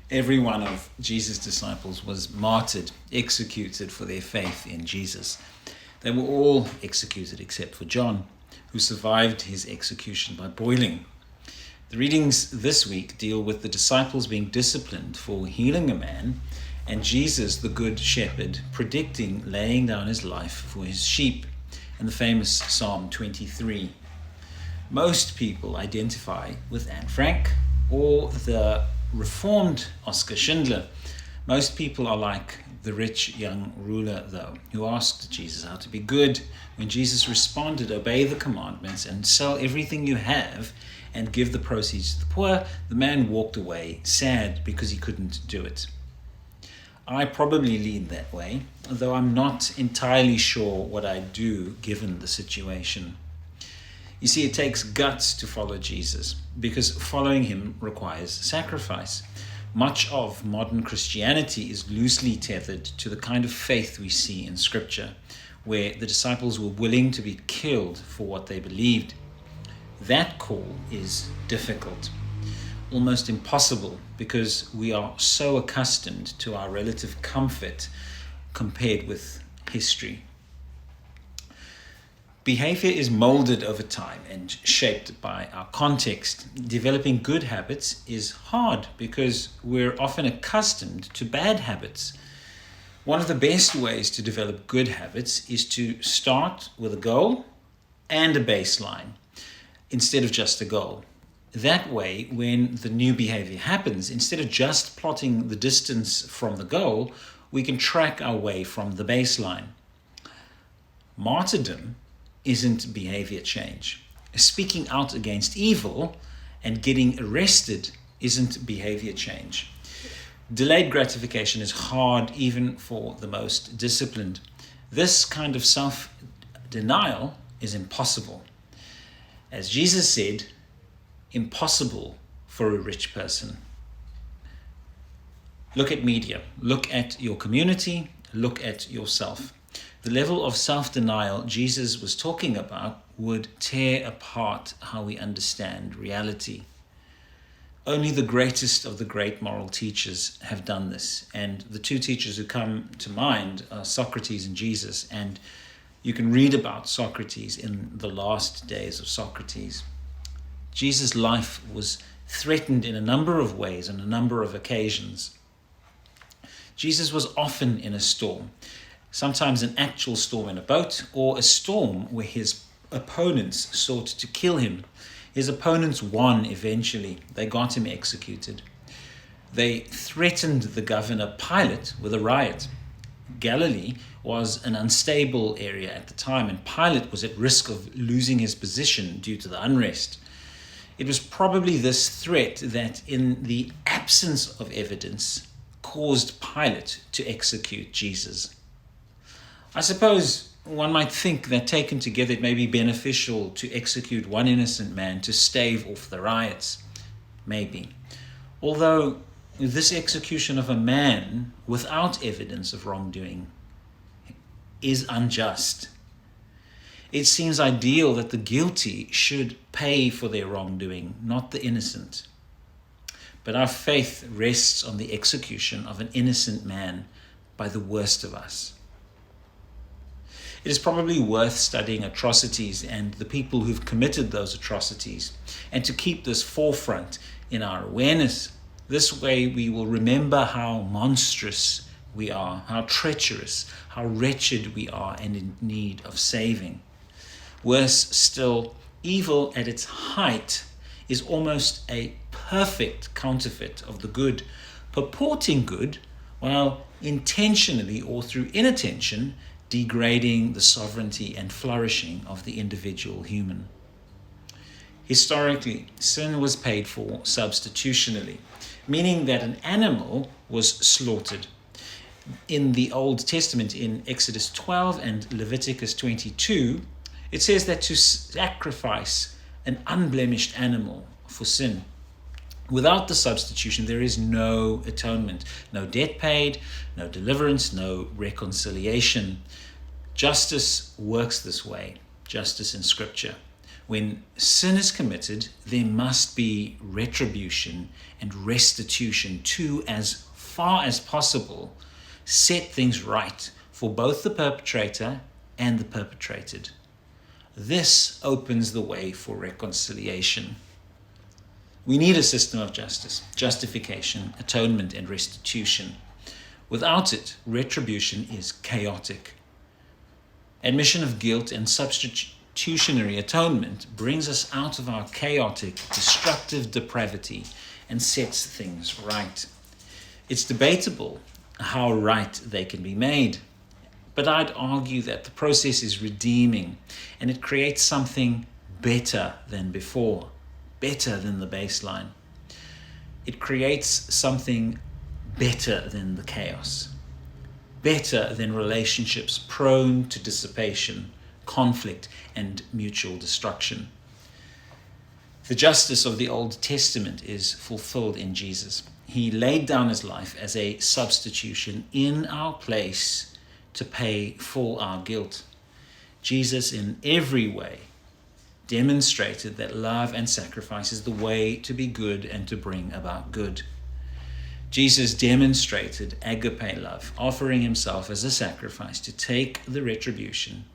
Every one of Jesus' disciples was martyred, executed for their faith in Jesus. They were all executed except for John, who survived his execution by boiling. The readings this week deal with the disciples being disciplined for healing a man, and Jesus, the Good Shepherd, predicting laying down his life for his sheep, in the famous Psalm 23. Most people identify with Anne Frank or the Reformed Oskar Schindler. Most people are like the rich young ruler, though, who asked Jesus how to be good. When Jesus responded, obey the commandments and sell everything you have and give the proceeds to the poor, the man walked away sad because he couldn't do it. I probably lean that way, though I'm not entirely sure what I'd do given the situation. You see, it takes guts to follow Jesus, because following him requires sacrifice. Much of modern Christianity is loosely tethered to the kind of faith we see in Scripture, where the disciples were willing to be killed for what they believed. That call is difficult, almost impossible, because we are so accustomed to our relative comfort compared with history. Behavior is molded over time and shaped by our context. Developing good habits is hard because we're often accustomed to bad habits. One of the best ways to develop good habits is to start with a goal and a baseline instead of just a goal. That way, when the new behavior happens, instead of just plotting the distance from the goal, we can track our way from the baseline. Martyrdom isn't behavior change. Speaking out against evil and getting arrested isn't behavior change. Delayed gratification is hard even for the most disciplined. This kind of self-denial is impossible. As Jesus said, impossible for a rich person. Look at media, look at your community, look at yourself. The level of self-denial Jesus was talking about would tear apart how we understand reality. Only the greatest of the great moral teachers have done this, and the two teachers who come to mind are Socrates and Jesus, and you can read about Socrates in the last days of Socrates. Jesus' life was threatened in a number of ways on a number of occasions. Jesus was often in a storm, sometimes an actual storm in a boat, or a storm where his opponents sought to kill him. His opponents won eventually. They got him executed. They threatened the governor Pilate with a riot. Galilee was an unstable area at the time, and Pilate was at risk of losing his position due to the unrest. It was probably this threat that, in the absence of evidence, caused Pilate to execute Jesus. I suppose one might think that taken together it may be beneficial to execute one innocent man to stave off the riots. Maybe. Although this execution of a man without evidence of wrongdoing is unjust. It seems ideal that the guilty should pay for their wrongdoing, not the innocent. But our faith rests on the execution of an innocent man by the worst of us. It is probably worth studying atrocities and the people who've committed those atrocities, and to keep this forefront in our awareness. This way we will remember how monstrous we are, how treacherous, how wretched we are, and in need of saving. Worse still, evil at its height is almost a perfect counterfeit of the good, purporting good, while intentionally or through inattention degrading the sovereignty and flourishing of the individual human. Historically, sin was paid for substitutionally, meaning that an animal was slaughtered. In the Old Testament, in Exodus 12 and Leviticus 22, it says that to sacrifice an unblemished animal for sin. Without the substitution, there is no atonement, no debt paid, no deliverance, no reconciliation. Justice works this way, justice in Scripture. When sin is committed, there must be retribution and restitution to, as far as possible, set things right for both the perpetrator and the perpetrated. This opens the way for reconciliation. We need a system of justice, justification, atonement, and restitution. Without it, retribution is chaotic. Admission of guilt and substitutionary atonement brings us out of our chaotic, destructive depravity and sets things right. It's debatable how right they can be made, but I'd argue that the process is redeeming and it creates something better than before, better than the baseline. It creates something better than the chaos, better than relationships prone to dissipation, conflict, and mutual destruction. The justice of the Old Testament is fulfilled in Jesus. He laid down his life as a substitution in our place to pay for our guilt. Jesus, in every way, demonstrated that love and sacrifice is the way to be good and to bring about good. Jesus demonstrated agape love, offering himself as a sacrifice to take the retribution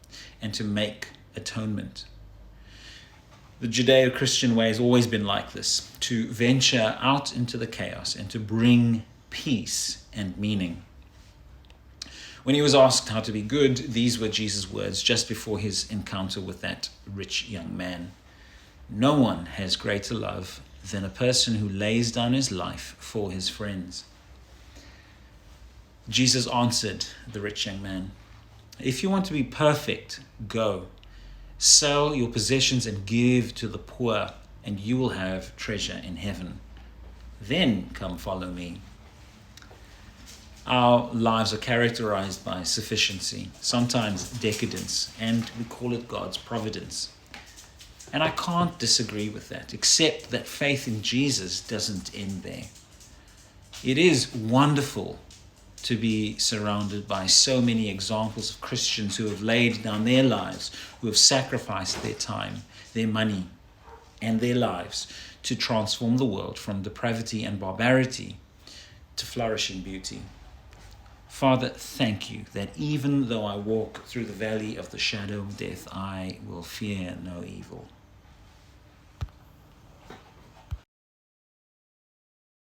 and to make atonement. The Judeo-Christian way has always been like this, to venture out into the chaos and to bring peace and meaning. When he was asked how to be good, these were Jesus' words just before his encounter with that rich young man. No one has greater love than a person who lays down his life for his friends. Jesus answered the rich young man, "If you want to be perfect, go. Sell your possessions and give to the poor, and you will have treasure in heaven. Then come follow me." Our lives are characterized by sufficiency, sometimes decadence, and we call it God's providence. And I can't disagree with that, except that faith in Jesus doesn't end there. It is wonderful to be surrounded by so many examples of Christians who have laid down their lives, who have sacrificed their time, their money, and their lives to transform the world from depravity and barbarity to flourishing beauty. Father, thank you that even though I walk through the valley of the shadow of death, I will fear no evil.